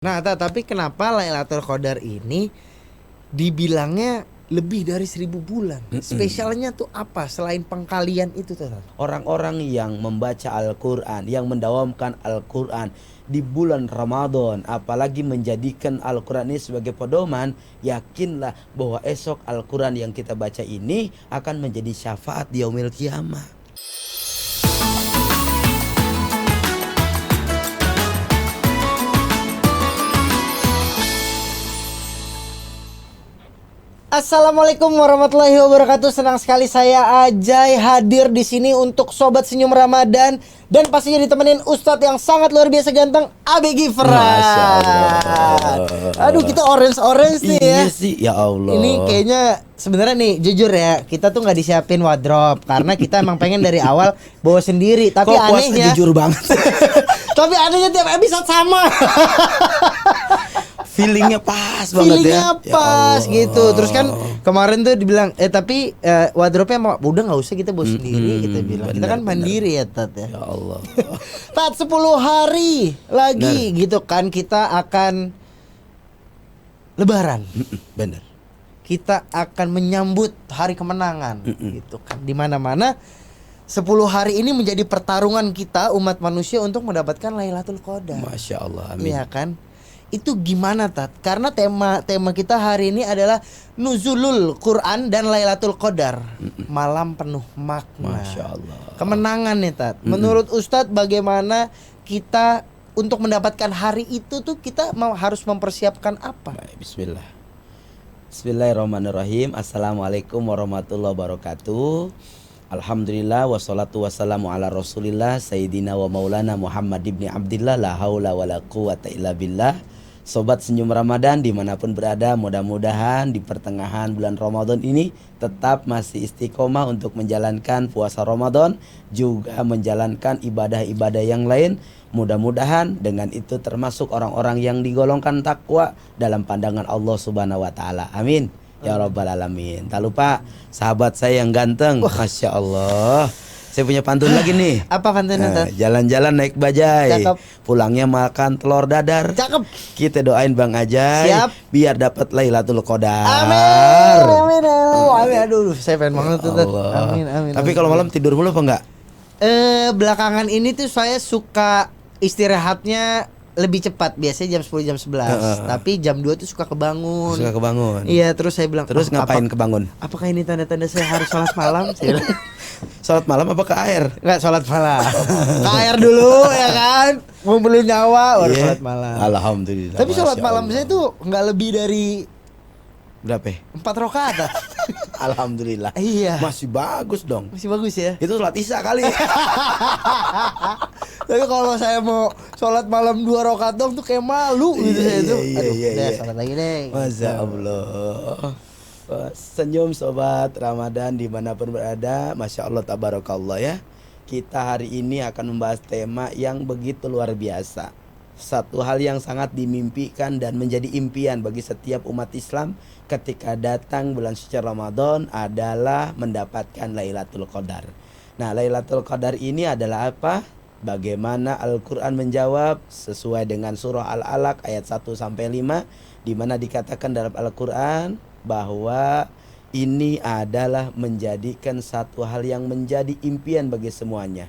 Nah, tapi kenapa Lailatul Qadar ini dibilangnya lebih dari 1000 bulan? Spesialnya tuh apa selain pengkalian itu, Tat? Orang-orang yang membaca Al-Quran, yang mendawamkan Al-Quran di bulan Ramadan, apalagi menjadikan Al-Quran ini sebagai pedoman, yakinlah bahwa esok Al-Quran yang kita baca ini akan menjadi syafaat di yaumil qiyamah. Assalamualaikum warahmatullahi wabarakatuh. Senang sekali saya Ajay hadir di sini untuk Sobat Senyum Ramadan dan pastinya ditemenin Ustadz yang sangat luar biasa ganteng, Abi Gifran. Masya Allah. Aduh, kita orange nih ya. Iya sih, ya Allah. Ini kayaknya sebenarnya nih jujur ya, kita tuh nggak disiapin wardrobe karena kita emang pengen dari awal bawa sendiri. Tapi kok puasa anehnya, jujur banget. tapi anehnya tiap episode sama. Feelingnya pas banget ya. Feelingnya pas Ya gitu. Allah. Terus kan kemarin tuh dibilang tapi wardrobe-nya udah nggak usah kita bawa sendiri, kita bilang. Kita kan mandiri ya, Tat ya. Ya Allah. Tat, 10 hari lagi gitu kan kita akan Lebaran. Bener. Kita akan menyambut hari kemenangan gitu kan. Di mana-mana 10 hari ini menjadi pertarungan kita umat manusia untuk mendapatkan Lailatul Qadar. Masya Allah, amin. Iya kan? Itu gimana, Tat? Karena tema kita hari ini adalah Nuzulul Quran dan Lailatul Qadar. Malam penuh makna. Masya Allah. Kemenangan nih, Tat. Menurut Ustadz bagaimana kita untuk mendapatkan hari itu tuh kita harus mempersiapkan apa? Baik, bismillah. Bismillahirrahmanirrahim. Assalamualaikum warahmatullahi wabarakatuh. Alhamdulillah wassalatu wassalamu ala rasulillah Sayyidina wa maulana Muhammad ibni Abdillah. La haula wa la quwata illa billah. Sobat Senyum Ramadan dimanapun berada, mudah-mudahan di pertengahan bulan Ramadan ini tetap masih istiqomah untuk menjalankan puasa Ramadan, juga menjalankan ibadah-ibadah yang lain. Mudah-mudahan dengan itu termasuk orang-orang yang digolongkan takwa dalam pandangan Allah Subhanahu wa taala. Amin. Ya Rabbal Alamin. Tak lupa sahabat saya yang ganteng. Masya Allah. Saya punya pantun lagi nih. Apa pantunnya, Tat? Jalan-jalan naik bajai. Cakep. Pulangnya makan telur dadar. Cakep. Kita doain Bang Ajay. Siap. Biar dapat Lailatul Qadar. Amin. Amin. Amin. Aduh, saya pengen banget tuh, Tat. Allah. Amin. Amin. Tapi amin. kalau malam tidur mulu apa enggak? Belakangan ini tuh saya suka istirahatnya lebih cepat, biasanya jam 10 jam 11. Tapi jam 2 tuh suka kebangun. Suka kebangun. Iya, terus saya bilang, Terus ngapain kebangun? Apakah ini tanda-tanda saya harus sholat malam? Saya bilang, Salat malam apa ke air? enggak, sholat malam. Ke air dulu ya kan, ngumpulin nyawa baru Iya. sholat malam. Alhamdulillah. Tapi sholat Masya malam Allah. saya tuh nggak lebih dari Berapa? 4 rakaat. Alhamdulillah. Iya. Masih bagus dong. Masih bagus ya. Itu sholat isya kali. Tapi kalau saya mau sholat malam 2 rakaat dong tuh kayak malu gitu saya tuh. Iya, Aduh, iya, udah iya. sholat lagi deh. Masya Allah. Senyum sobat Ramadan dimanapun berada. Masya Allah tabarakallah ya. Kita hari ini akan membahas tema yang begitu luar biasa. Satu hal yang sangat dimimpikan dan menjadi impian bagi setiap umat Islam ketika datang bulan suci Ramadan adalah mendapatkan Lailatul Qadar. Nah, Lailatul Qadar ini adalah apa? Bagaimana Al-Quran menjawab sesuai dengan surah Al-Alaq ayat 1 sampai 5, di mana dikatakan dalam Al-Quran bahwa ini adalah menjadikan satu hal yang menjadi impian bagi semuanya.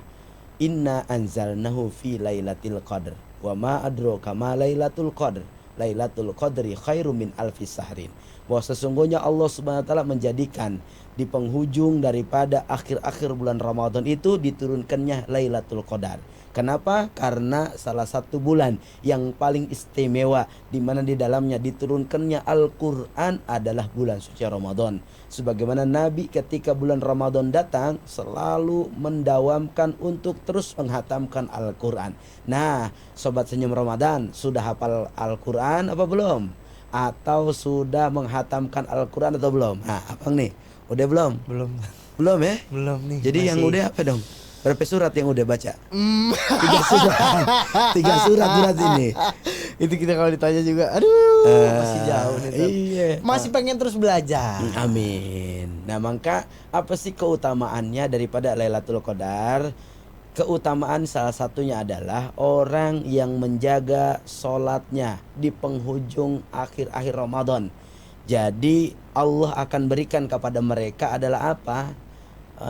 Inna anzalnahu fi lailatul qadr wa ma adraka ma lailatul qadr. Lailatul qadri khairum min alfis sahrin. Bahwa sesungguhnya Allah Subhanahu wa taala menjadikan di penghujung daripada akhir-akhir bulan Ramadan itu diturunkannya Lailatul Qadar. Kenapa? Karena salah satu bulan yang paling istimewa di mana di dalamnya diturunkannya Al-Qur'an adalah bulan suci Ramadan. Sebagaimana Nabi ketika bulan Ramadan datang selalu mendawamkan untuk terus menghatamkan Al-Qur'an. Nah, sobat Senyum Ramadan, sudah hafal Al-Qur'an apa belum? Atau sudah menghatamkan Al-Qur'an atau belum? Nah, Abang nih, udah belum? Belum. Belum ya? Belum nih. Jadi yang masih. udah apa dong? Berapa surat yang udah baca? 3 surat. 3 surat ini. Itu kita kalau ditanya juga, aduh, masih jauh nih, Tat. Iya. Masih pengen terus belajar. Amin. Nah, maka apa sih keutamaannya daripada Lailatul Qadar? Keutamaan salah satunya adalah orang yang menjaga sholatnya di penghujung akhir-akhir Ramadan. Jadi Allah akan berikan kepada mereka adalah apa?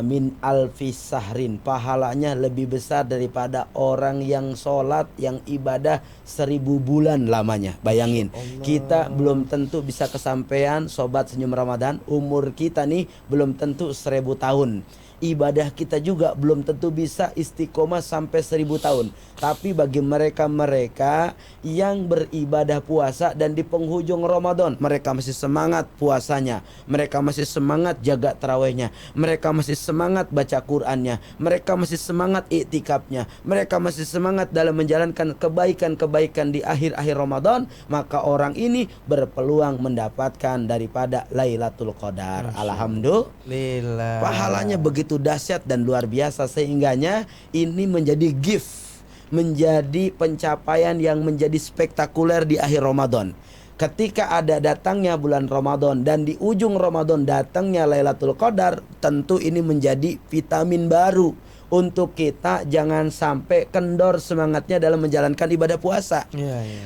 Min alfi sahrin, pahalanya lebih besar daripada orang yang sholat, yang ibadah 1000 bulan lamanya. Bayangin, kita belum tentu bisa kesampaian sobat senyum Ramadan. Umur kita nih belum tentu 1000 tahun. Ibadah kita juga belum tentu bisa istiqomah sampai 1000 tahun. Tapi bagi mereka-mereka yang beribadah puasa dan di penghujung Ramadan, mereka masih semangat puasanya, mereka masih semangat jaga tarawihnya, mereka masih semangat baca Qur'annya, mereka masih semangat iktikafnya, mereka masih semangat dalam menjalankan kebaikan-kebaikan di akhir-akhir Ramadan, maka orang ini berpeluang mendapatkan daripada Lailatul Qadar. Alhamdulillah. Pahalanya begitu dahsyat dan luar biasa, sehingganya ini menjadi gift, menjadi pencapaian yang menjadi spektakuler di akhir Ramadan. Ketika ada datangnya bulan Ramadan dan di ujung Ramadan datangnya Lailatul Qadar, tentu ini menjadi vitamin baru untuk kita jangan sampai kendor semangatnya dalam menjalankan ibadah puasa.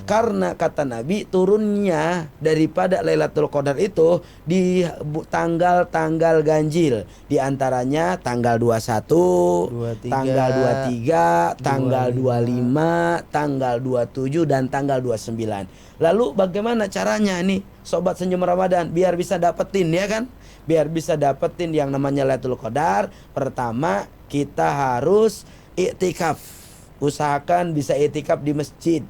Karena kata Nabi, turunnya daripada Lailatul Qadar itu di tanggal-tanggal ganjil. Di antaranya tanggal 21, 23, tanggal 23, tanggal 25, tanggal 27 dan tanggal 29. Lalu bagaimana caranya nih sobat senyum Ramadan biar bisa dapetin, ya kan? Biar bisa dapetin yang namanya Lailatul Qadar. Pertama, kita harus iktikaf. Usahakan bisa iktikaf di masjid.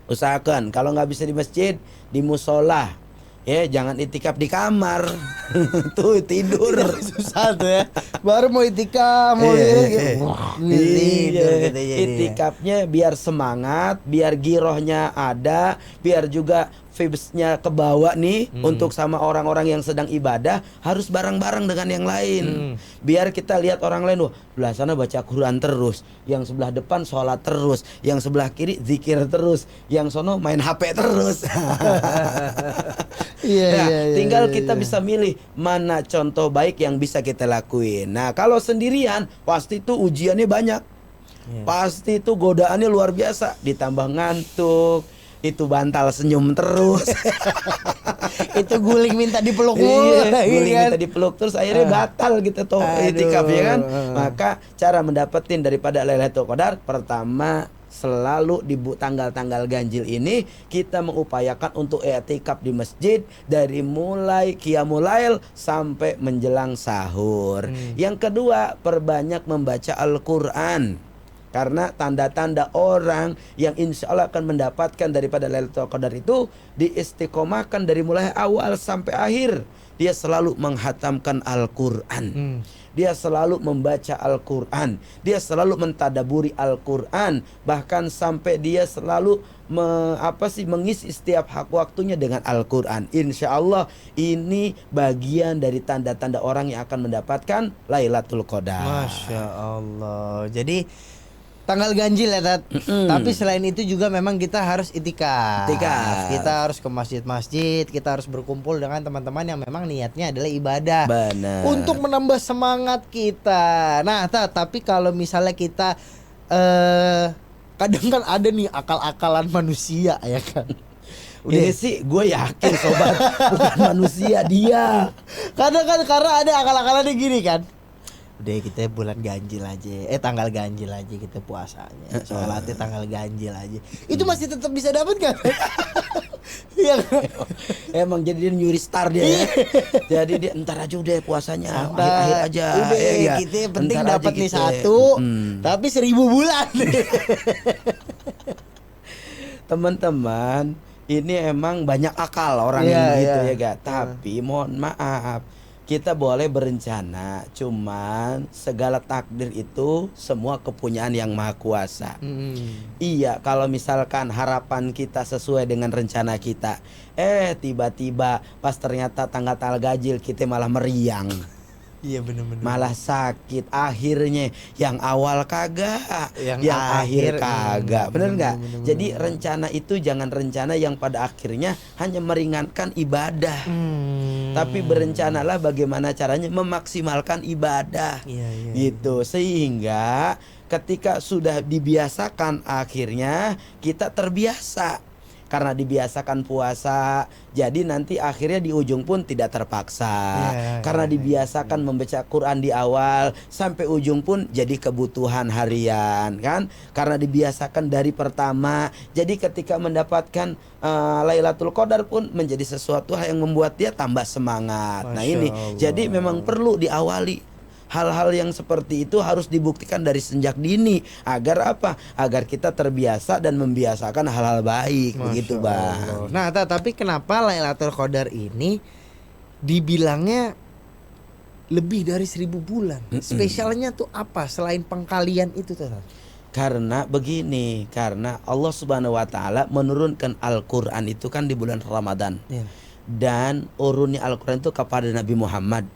Usahakan kalau nggak bisa di masjid, di musola. Ya, jangan iktikaf di kamar. Tuh tidur Susah tuh ya. Baru mau itikaf, mau tidur gitu. Iktikafnya biar semangat, biar girohnya ada, biar juga vibes-nya ke bawah nih. Untuk sama orang-orang yang sedang ibadah harus bareng-bareng dengan yang lain. Biar kita lihat orang lain, wah, sebelah sana baca Quran terus, yang sebelah depan sholat terus, yang sebelah kiri zikir terus, yang sono main HP terus. Tinggal kita bisa milih mana contoh baik yang bisa kita lakuin. Nah, kalau sendirian pasti itu ujiannya banyak. Pasti itu godaannya luar biasa, ditambah ngantuk, itu bantal senyum terus. Itu guling minta dipeluk mulu. Guling minta dipeluk terus akhirnya batal gitu tuh itikaf, ya kan. Maka cara mendapetin daripada Lailatul Qadar, pertama selalu di tanggal-tanggal ganjil ini kita mengupayakan untuk i'tikaf di masjid dari mulai qiyamul lail sampai menjelang sahur. Yang kedua, perbanyak membaca Al-Qur'an. Karena tanda-tanda orang yang insya Allah akan mendapatkan daripada Lailatul Qadar itu diistiqomahkan dari mulai awal sampai akhir. Dia selalu menghatamkan Al-Qur'an. Dia selalu membaca Al-Qur'an. Dia selalu mentadaburi Al-Qur'an. Bahkan sampai dia selalu mengisi setiap hak waktunya dengan Al-Qur'an. Insya Allah ini bagian dari tanda-tanda orang yang akan mendapatkan Lailatul Qadar. Masya Allah. Jadi tanggal ganjil ya, Tat. Tapi selain itu juga memang kita harus itikaf. Kita harus ke masjid-masjid, kita harus berkumpul dengan teman-teman yang memang niatnya adalah ibadah. Benar. Untuk menambah semangat kita. Nah, Tat, tapi kalau misalnya kita kadang kan ada nih akal-akalan manusia, ya kan. Ini sih gue yakin sobat bukan manusia dia. Kadang kan karena ada akal-akalannya gini kan. Udah kita bulan ganjil aja, tanggal ganjil aja kita puasanya, sholatnya tanggal ganjil aja. Itu masih tetap bisa dapat kan? Emang jadi dia nyuri star dia ya. Jadi dia entar aja udah puasanya, akhir aja. Udah kita penting dapat nih satu, tapi 1000 bulan. Teman-teman, ini emang banyak akal orang yang gitu ya gak. Tapi mohon maaf, kita boleh berencana, cuman segala takdir itu semua kepunyaan yang maha kuasa. Iya, kalau misalkan harapan kita sesuai dengan rencana kita, tiba-tiba pas ternyata tanggal-tanggal ganjil kita malah meriang. Iya benar-benar. Malah sakit akhirnya, yang awal kagak, yang akhir kagak, bener nggak? Jadi rencana itu jangan rencana yang pada akhirnya hanya meringankan ibadah, tapi berencanalah bagaimana caranya memaksimalkan ibadah, gitu. Sehingga ketika sudah dibiasakan akhirnya kita terbiasa. Karena dibiasakan puasa, jadi nanti akhirnya di ujung pun tidak terpaksa. Karena dibiasakan membaca Quran di awal, sampai ujung pun jadi kebutuhan harian, kan? Karena dibiasakan dari pertama, jadi ketika mendapatkan Lailatul Qadar pun menjadi sesuatu yang membuat dia tambah semangat. Nah ini, jadi memang perlu diawali. Hal-hal yang seperti itu harus dibuktikan dari sejak dini. Agar apa? Agar kita terbiasa dan membiasakan hal-hal baik. Begitu Bang. Nah tapi kenapa Lailatul Qadar ini dibilangnya lebih dari 1000 bulan? Spesialnya tuh apa selain pengkalian itu Tat? Karena begini, karena Allah Subhanahu wa taala menurunkan Al-Qur'an itu kan di bulan Ramadan. Dan urunnya Al-Qur'an itu kepada Nabi Muhammad.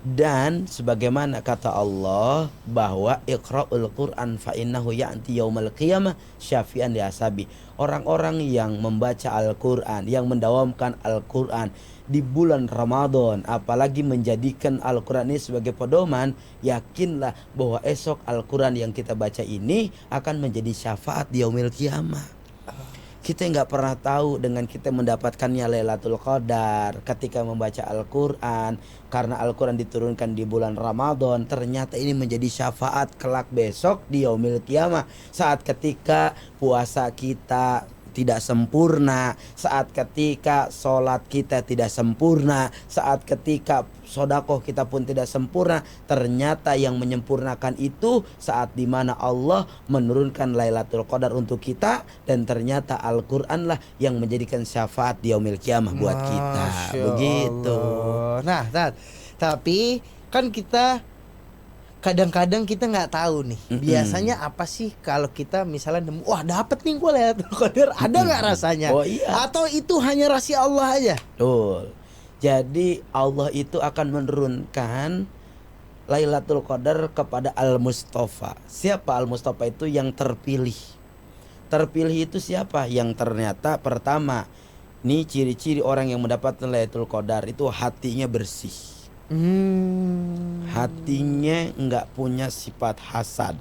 Dan sebagaimana kata Allah bahwa Iqra'ul Qur'an fa innahu ya'ti yaumal qiyamah syafi'an li ashabi. Orang-orang yang membaca Al-Qur'an, yang mendawamkan Al-Qur'an di bulan Ramadan, apalagi menjadikan Al-Qur'an ini sebagai pedoman, yakinlah bahwa esok Al-Qur'an yang kita baca ini akan menjadi syafaat di yaumil qiyamah. Kita nggak pernah tahu dengan kita mendapatkannya Lailatul Qadar ketika membaca Al-Quran. Karena Al-Quran diturunkan di bulan Ramadan, ternyata ini menjadi syafaat kelak besok di yaumil qiyamah. Saat ketika puasa kita tidak sempurna, saat ketika sholat kita tidak sempurna, saat ketika sodakoh kita pun tidak sempurna, ternyata yang menyempurnakan itu saat dimana Allah menurunkan Lailatul Qadar untuk kita, dan ternyata Al-Quran lah yang menjadikan syafaat di yaumil qiyamah buat kita. Begitu. Nah tapi kan kita kadang-kadang kita nggak tahu nih. Biasanya apa sih kalau kita misalnya nemu, wah dapet nih gue Lailatul Qadar, ada nggak rasanya? Atau itu hanya rahasia Allah aja? Betul. Jadi Allah itu akan menurunkan Lailatul Qadar kepada Al-Mustafa. Siapa Al-Mustafa itu? Yang terpilih. Terpilih itu siapa? Yang ternyata pertama, nih ciri-ciri orang yang mendapatkan Lailatul Qadar itu hatinya bersih. Hatinya nggak punya sifat hasad,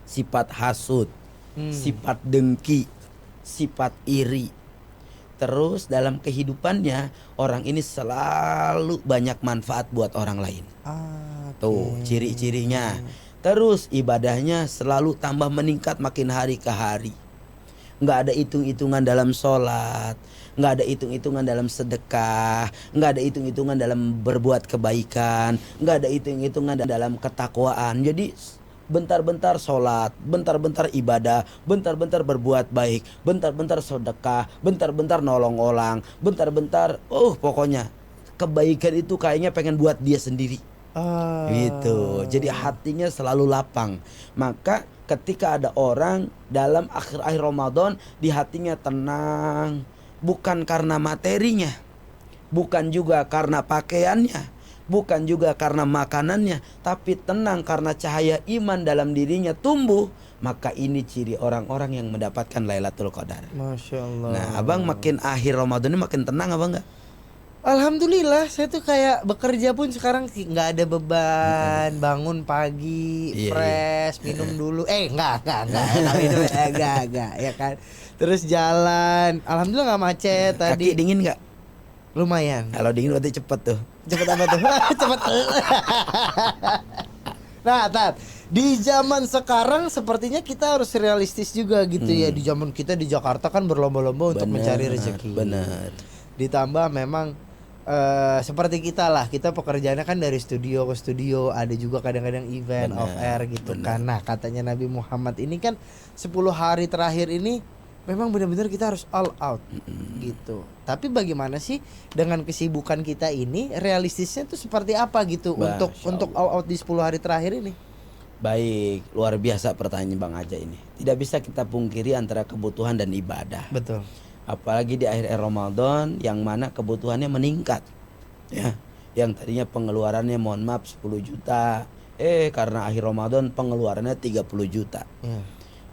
sifat hasud, sifat dengki, sifat iri. Terus dalam kehidupannya orang ini selalu banyak manfaat buat orang lain. Tuh ciri-cirinya. Terus ibadahnya selalu tambah meningkat makin hari ke hari. Nggak ada hitung-hitungan dalam sholat, nggak ada hitung-hitungan dalam sedekah, nggak ada hitung-hitungan dalam berbuat kebaikan, nggak ada hitung-hitungan dalam ketakwaan. Jadi bentar-bentar sholat, bentar-bentar ibadah, bentar-bentar berbuat baik, bentar-bentar sedekah, bentar-bentar nolong orang, bentar-bentar, pokoknya kebaikan itu kayaknya pengen buat dia sendiri. Gitu. Jadi hatinya selalu lapang. Maka ketika ada orang dalam akhir-akhir Ramadan di hatinya tenang, bukan karena materinya, bukan juga karena pakaiannya, bukan juga karena makanannya, tapi tenang karena cahaya iman dalam dirinya tumbuh, maka ini ciri orang-orang yang mendapatkan Lailatul Qadar. Masya Allah. Nah, abang makin akhir Ramadan ini makin tenang abang nggak? Alhamdulillah, saya tuh kayak bekerja pun sekarang nggak ada beban, bangun pagi, fresh, minum dulu, enggak, ya kan. Terus jalan, alhamdulillah nggak macet tadi. Kaki dingin nggak? Lumayan. Kalau dingin berarti cepet tuh. Cepet apa tuh? Cepet. Nah, Tat, di zaman sekarang sepertinya kita harus realistis juga gitu ya. Di zaman kita di Jakarta kan berlomba-lomba untuk mencari rezeki. Benar. Ditambah memang seperti kita lah, kita pekerjaannya kan dari studio ke studio, ada juga kadang-kadang event off air gitu kan. Nah, katanya Nabi Muhammad ini kan 10 hari terakhir ini memang benar-benar kita harus all out gitu. Tapi bagaimana sih dengan kesibukan kita ini, realistisnya tuh seperti apa gitu untuk all out di 10 hari terakhir ini? Baik, luar biasa pertanyaan Bang Aja ini. Tidak bisa kita pungkiri antara kebutuhan dan ibadah. Betul. Apalagi di akhir Ramadan yang mana kebutuhannya meningkat. Ya, yang tadinya pengeluarannya mohon maaf 10 juta, karena akhir Ramadan pengeluarannya 30 juta.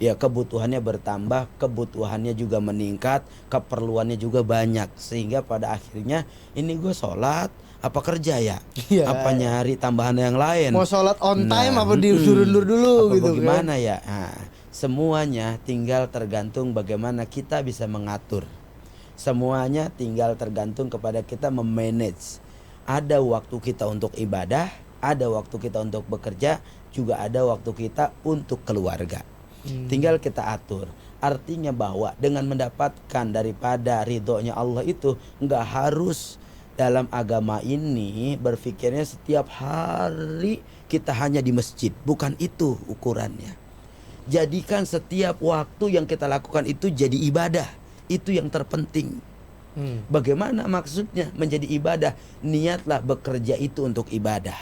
Ya, kebutuhannya bertambah, kebutuhannya juga meningkat, keperluannya juga banyak, sehingga pada akhirnya ini gue sholat Apa kerja ya? Iya. Apa nyari tambahan yang lain? Mau sholat on time apa diundur dulu apa gitu bagaimana kan? ya? Nah, semuanya tinggal tergantung bagaimana kita bisa mengatur. Semuanya tinggal tergantung kepada kita memanage. Ada waktu kita untuk ibadah, ada waktu kita untuk bekerja, juga ada waktu kita untuk keluarga. Tinggal kita atur. Artinya bahwa dengan mendapatkan daripada ridhonya Allah itu nggak harus dalam agama ini berpikirnya setiap hari kita hanya di masjid. Bukan itu ukurannya. Jadikan setiap waktu yang kita lakukan itu jadi ibadah. Itu yang terpenting. Bagaimana maksudnya menjadi ibadah? Niatlah bekerja itu untuk ibadah.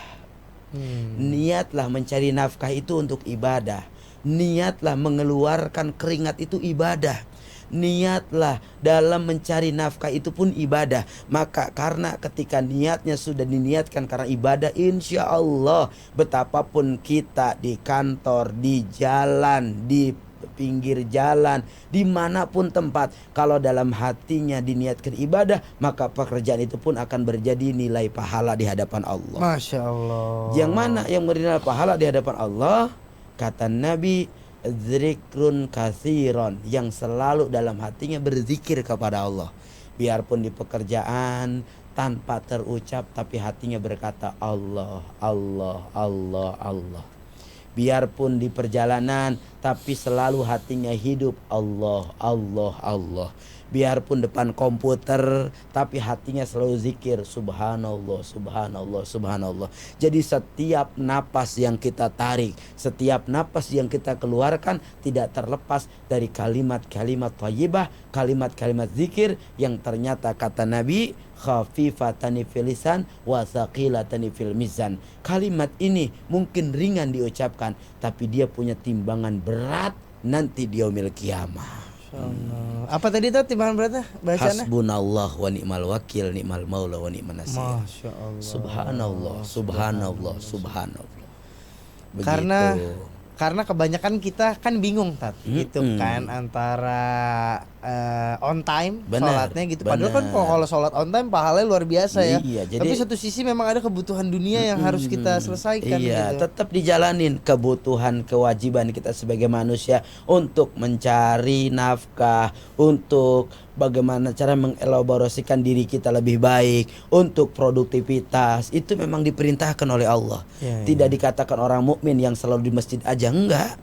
Niatlah mencari nafkah itu untuk ibadah. Niatlah mengeluarkan keringat itu ibadah. Niatlah dalam mencari nafkah itu pun ibadah. Maka karena ketika niatnya sudah diniatkan karena ibadah, insya Allah betapapun kita di kantor, di jalan, di pinggir jalan, dimanapun tempat, kalau dalam hatinya diniatkan ibadah, maka pekerjaan itu pun akan berjadi nilai pahala di hadapan Allah. Masya Allah. Yang mana yang bernilai pahala di hadapan Allah? Kata Nabi, zikrun katsiron, yang selalu dalam hatinya berzikir kepada Allah. Biarpun di pekerjaan tanpa terucap tapi hatinya berkata Allah, Allah, Allah, Allah. Biarpun di perjalanan tapi selalu hatinya hidup Allah, Allah, Allah. Biarpun depan komputer tapi hatinya selalu zikir subhanallah, subhanallah, subhanallah. Jadi setiap napas yang kita tarik, setiap napas yang kita keluarkan tidak terlepas dari kalimat-kalimat thayyibah, kalimat-kalimat zikir yang ternyata kata Nabi khafifatani fil lisan wa thaqilatani fil mizan. Kalimat ini mungkin ringan diucapkan tapi dia punya timbangan berat nanti di yaumil qiyamah. Apa tadi tuh timbangan beratnya bacaannya? Hasbunallah wa ni'mal wakil, ni'mal maula wa ni'man nasir. Masya Allah. Subhanallah, subhanallah, subhanallah. Begitu. Karena kebanyakan kita kan bingung gitu kan antara on time sholatnya gitu. Padahal kan kalau sholat on time pahalanya luar biasa ya. Iya, tapi satu sisi memang ada kebutuhan dunia yang harus kita selesaikan. Iya, gitu. tetap dijalanin kebutuhan kewajiban kita sebagai manusia untuk mencari nafkah, untuk bagaimana cara mengelaborasikan diri kita lebih baik, untuk produktivitas. Itu memang diperintahkan oleh Allah. Tidak dikatakan orang mukmin yang selalu di masjid aja, enggak.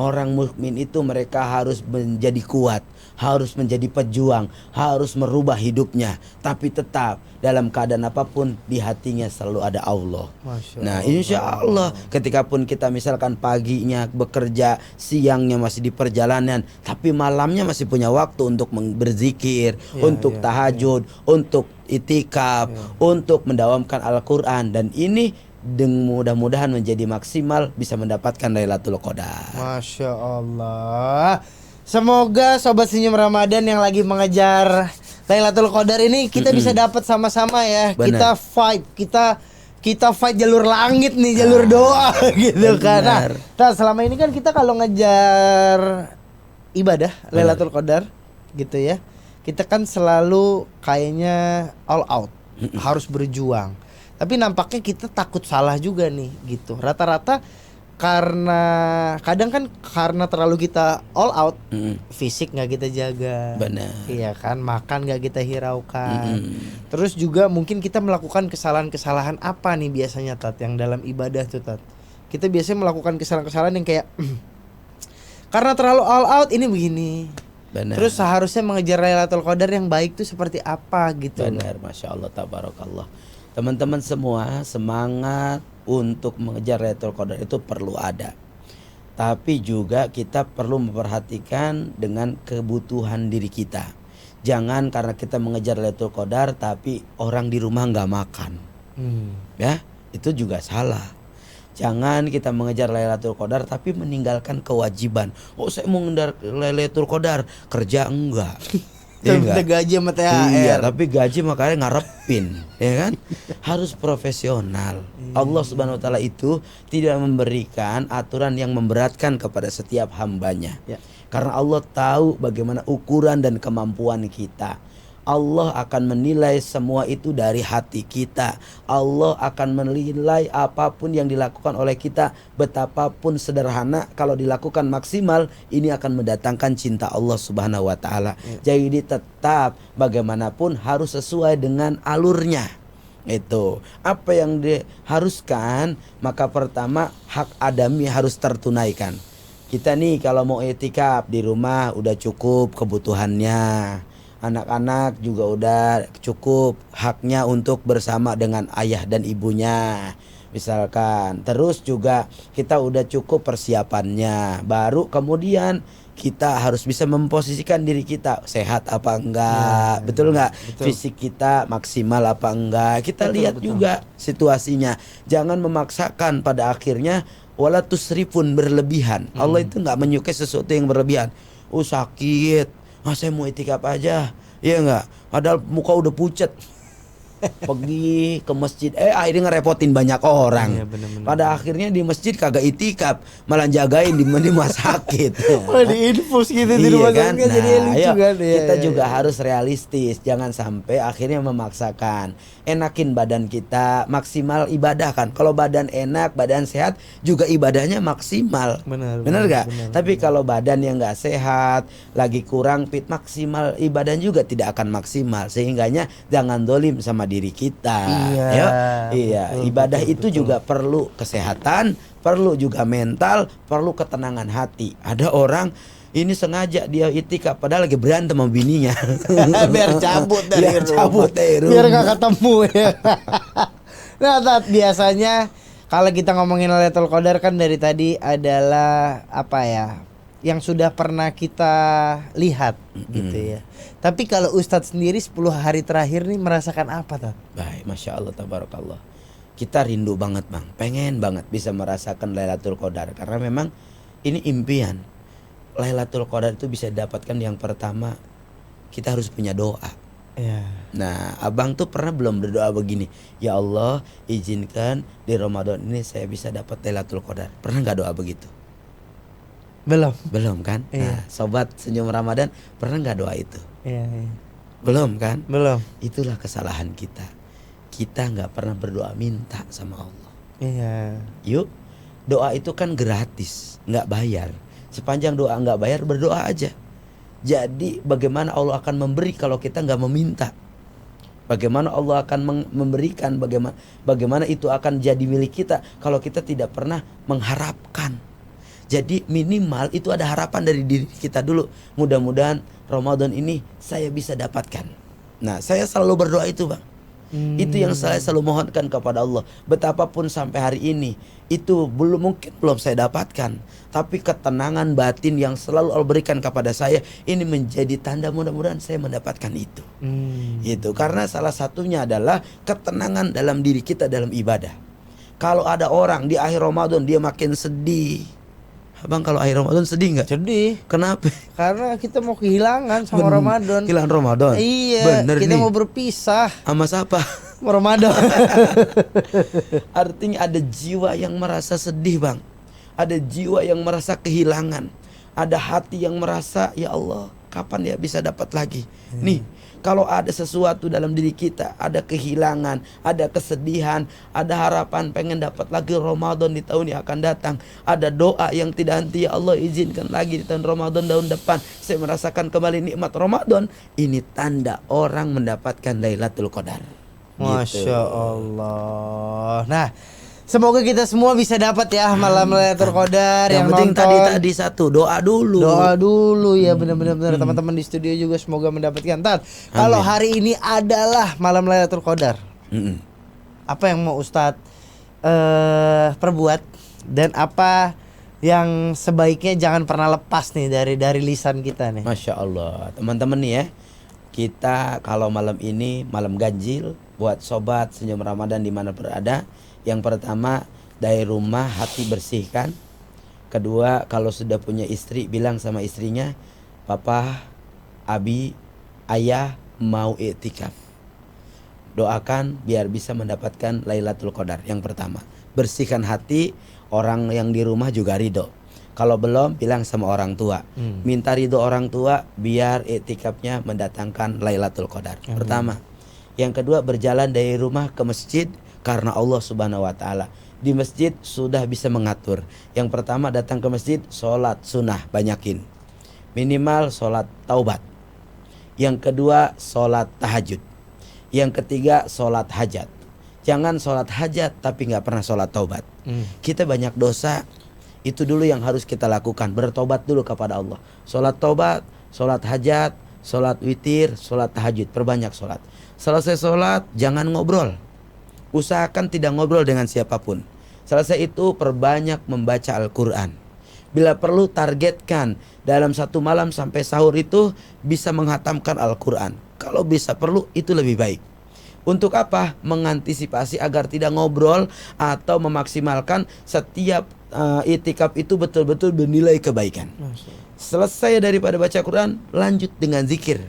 Orang mukmin itu mereka harus menjadi kuat, harus menjadi pejuang, harus merubah hidupnya, tapi tetap dalam keadaan apapun di hatinya selalu ada Allah. Nah, insya Allah ketika pun kita misalkan paginya bekerja, siangnya masih di perjalanan, tapi malamnya masih punya waktu untuk berzikir, untuk tahajud, untuk itikaf, untuk mendawamkan Al-Quran, dan ini mudah-mudahan menjadi maksimal bisa mendapatkan Lailatul Qadar. Masya Allah. Semoga sobat senyum Ramadan yang lagi mengejar Lailatul Qadar ini kita bisa dapat sama-sama ya. Bener. Kita fight, kita fight jalur langit nih, jalur doa gitu kan. Nah, selama ini kan kita kalau ngejar ibadah Lailatul Qadar gitu ya, kita kan selalu kayaknya all out, harus berjuang. Tapi nampaknya kita takut salah juga nih gitu. Rata-rata karena kadang kan karena terlalu kita all out, fisik nggak kita jaga. Benar. Iya kan, makan nggak kita hiraukan. Terus juga mungkin kita melakukan kesalahan-kesalahan apa nih biasanya Tat yang dalam ibadah tuh Tat. Kita biasanya melakukan kesalahan-kesalahan yang kayak karena terlalu all out ini begini. Benar. Terus seharusnya mengejar Lailatul Qadar yang baik tuh seperti apa gitu. Benar, Masya Allah, tabarakallah. Teman-teman semua, semangat untuk mengejar Lailatul Qadar itu perlu ada. Tapi juga kita perlu memperhatikan dengan kebutuhan diri kita. Jangan karena kita mengejar Lailatul Qadar tapi orang di rumah nggak makan. Ya, itu juga salah. Jangan kita mengejar Lailatul Qadar tapi meninggalkan kewajiban. Oh, saya mau mengejar Lailatul Qadar, kerja enggak. Ya minta gaji sama THR. Iya, tapi gaji makanya ngarepin, ya kan? Harus profesional. Allah Subhanahu wa taala itu tidak memberikan aturan yang memberatkan kepada setiap hambanya. Karena Allah tahu bagaimana ukuran dan kemampuan kita. Allah akan menilai semua itu dari hati kita. Allah akan menilai apapun yang dilakukan oleh kita, betapapun sederhana, kalau dilakukan maksimal, ini akan mendatangkan cinta Allah Subhanahu wa taala. Jadi tetap bagaimanapun harus sesuai dengan alurnya. Itu apa yang diharuskan, maka pertama hak adami harus tertunaikan. Kita nih kalau mau etikaf di rumah udah cukup kebutuhannya, anak-anak juga udah cukup haknya untuk bersama dengan ayah dan ibunya misalkan. Terus juga kita udah cukup persiapannya, baru kemudian kita harus bisa memposisikan diri kita sehat apa enggak, betul enggak, fisik kita maksimal apa enggak, kita lihat juga situasinya. Jangan memaksakan, pada akhirnya wala tusrifun, berlebihan. Allah itu nggak menyukai sesuatu yang berlebihan. Oh sakit, saya mau itikaf aja, iya nggak, padahal muka udah pucet, pergi ke masjid, akhirnya ngerepotin banyak orang. Iya, bener-bener. Pada akhirnya di masjid kagak itikaf, malah jagain di rumah sakit. Oh, diinfus gitu di Iya rumah kan? sakit, jadi lucu Ayo, kan. Iya, kita iya, juga iya. harus realistis, jangan sampai akhirnya memaksakan. Enakin badan kita, maksimal ibadah kan. Kalau badan enak, badan sehat, juga ibadahnya maksimal. Bener gak? Tapi kalau badan yang gak sehat, lagi kurang fit, maksimal ibadah juga tidak akan maksimal. Sehingganya jangan dolim sama diri kita. Iya, Iya. betul, Ibadah betul, itu betul. juga perlu kesehatan, perlu juga mental, perlu ketenangan hati. Ada orang ini sengaja dia itikaf padahal lagi berantem sama bininya. Biar cabut dari Biar rumah. cabut dari rumah. Biar gak ketemu ya. Nah, Tat, biasanya kalau kita ngomongin Lailatul Qadar kan dari tadi adalah apa ya, yang sudah pernah kita lihat gitu ya. Tapi kalau Ustadz sendiri 10 hari terakhir nih merasakan apa, Tat? Baik, Masya Allah, tabarakallah. Kita rindu banget bang, pengen banget bisa merasakan Lailatul Qadar. Karena memang ini impian. Lailatul Qadar itu bisa didapatkan, yang pertama kita harus punya doa. Ya. Nah, abang tuh pernah belum berdoa begini, ya Allah izinkan di Ramadan ini saya bisa dapat Lailatul Qadar. Pernah nggak doa begitu? Belum kan? Iya. Nah, sobat senyum Ramadan, pernah nggak doa itu? Iya. Belum kan? Belum. Itulah kesalahan kita. Kita nggak pernah berdoa minta sama Allah. Iya. Yuk, doa itu kan gratis, nggak bayar. Sepanjang doa nggak bayar, berdoa aja. Jadi bagaimana Allah akan memberi kalau kita nggak meminta? Bagaimana Allah akan memberikan? Bagaimana itu akan jadi milik kita kalau kita tidak pernah mengharapkan? Jadi minimal itu ada harapan dari diri kita dulu. Mudah-mudahan Ramadan ini saya bisa dapatkan. Nah, saya selalu berdoa itu bang. Itu yang saya selalu mohonkan kepada Allah. Betapapun sampai hari ini itu belum saya dapatkan, tapi ketenangan batin yang selalu Allah berikan kepada saya ini menjadi tanda mudah-mudahan saya mendapatkan itu. Itu karena salah satunya adalah ketenangan dalam diri kita dalam ibadah. Kalau ada orang di akhir Ramadan dia makin sedih, abang kalau akhir Ramadan sedih nggak? Sedih. Kenapa? Karena kita mau kehilangan sama Ramadan. Kehilangan Ramadan. Iya. Bener kita nih. mau berpisah Sama siapa? sama Ramadan. Artinya ada jiwa yang merasa sedih bang, ada jiwa yang merasa kehilangan, ada hati yang merasa ya Allah kapan ya bisa dapat lagi. Nih kalau ada sesuatu dalam diri kita, ada kehilangan, ada kesedihan, ada harapan pengen dapat lagi Ramadan di tahun yang akan datang, ada doa yang tidak henti, ya Allah izinkan lagi di tahun Ramadan tahun depan saya merasakan kembali nikmat Ramadan. Ini tanda orang mendapatkan Lailatul Qadar. Masya Allah. Nah, semoga kita semua bisa dapat ya malam Lailatul Qadar. Yang penting tadi satu doa dulu. Doa dulu ya, benar-benar teman-teman di studio juga semoga mendapatkan. Tat, kalau hari ini adalah malam Lailatul Qadar, apa yang mau Ustadz perbuat dan apa yang sebaiknya jangan pernah lepas nih dari lisan kita nih? Masya Allah, teman-teman nih ya, kita kalau malam ini malam ganjil buat sobat senyum Ramadan di mana berada. Yang pertama, dari rumah hati bersihkan. Kedua, kalau sudah punya istri bilang sama istrinya, Papa, Abi, Ayah mau iktikaf. Doakan biar bisa mendapatkan Lailatul Qadar. Yang pertama, bersihkan hati, orang yang di rumah juga ridho. Kalau belum, bilang sama orang tua. Minta ridho orang tua biar iktikafnya mendatangkan Lailatul Qadar. Pertama. Yang kedua, berjalan dari rumah ke masjid karena Allah Subhanahu wa taala. Di masjid sudah bisa mengatur. Yang pertama, datang ke masjid, sholat sunnah banyakin. Minimal sholat taubat. Yang kedua, sholat tahajud. Yang ketiga, sholat hajat. Jangan sholat hajat tapi nggak pernah sholat taubat. Kita banyak dosa. Itu dulu yang harus kita lakukan. Bertobat dulu kepada Allah. Sholat taubat, sholat hajat, sholat witir, sholat tahajud. Perbanyak sholat. Selesai sholat, jangan ngobrol. Usahakan tidak ngobrol dengan siapapun. Selesai itu, perbanyak membaca Al-Quran. Bila perlu, targetkan dalam satu malam sampai sahur itu bisa menghatamkan Al-Quran. Kalau bisa perlu, itu lebih baik. Untuk apa? Mengantisipasi agar tidak ngobrol atau memaksimalkan setiap itikaf itu betul-betul bernilai kebaikan. Selesai daripada baca Quran, lanjut dengan zikir.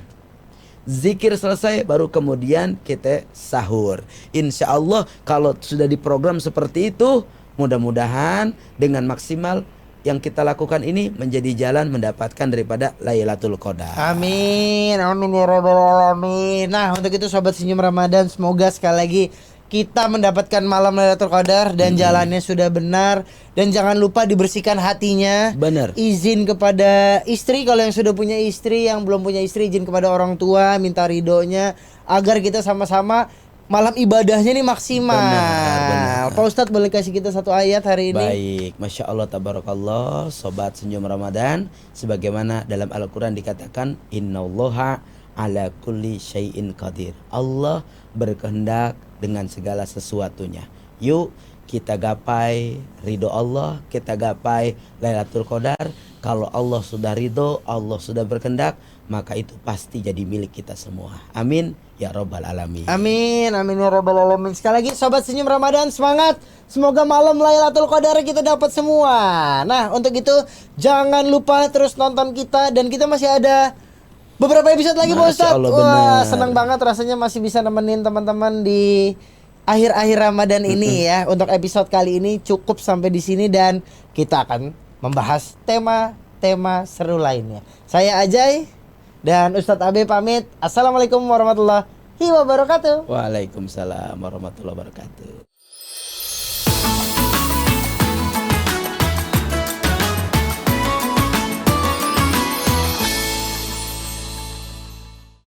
Zikir selesai, baru kemudian kita sahur. Insya Allah kalau sudah diprogram seperti itu, mudah-mudahan dengan maksimal yang kita lakukan ini menjadi jalan mendapatkan daripada Lailatul Qadar. Amin. Amin ya rabbal alamin. Nah, untuk itu sobat Senyum Ramadan, semoga sekali lagi kita mendapatkan malam Lailatul Qadar dan jalannya sudah benar, dan jangan lupa dibersihkan hatinya. Benar. Izin kepada istri kalau yang sudah punya istri, yang belum punya istri izin kepada orang tua, minta ridhonya agar kita sama-sama malam ibadahnya nih maksimal. Benar. Pak Ustadz boleh kasih kita satu ayat hari ini? Baik, Masya Allah tabarakallah. Sobat Senyum Ramadan, sebagaimana dalam Al-Quran dikatakan, Innallaha ala kulli syai'in qadir. Allah berkehendak dengan segala sesuatunya. Yuk kita gapai ridho Allah, kita gapai Lailatul Qadar. Kalau Allah sudah ridho, Allah sudah berkehendak, maka itu pasti jadi milik kita semua. Amin ya rabbal alamin. Amin, amin ya rabbal alamin. Sekali lagi sobat Senyum Ramadan, semangat. Semoga malam Lailatul Qadar kita dapat semua. Nah, untuk itu jangan lupa terus nonton kita, dan kita masih ada beberapa episode lagi Pak Ustadz. Wah, senang banget rasanya masih bisa nemenin teman-teman di akhir-akhir Ramadan ini ya. Untuk episode kali ini cukup sampai di sini, dan kita akan membahas tema-tema seru lainnya. Saya Ajay dan Ustadz Abe pamit. Assalamualaikum warahmatullahi wabarakatuh. Waalaikumsalam warahmatullahi wabarakatuh.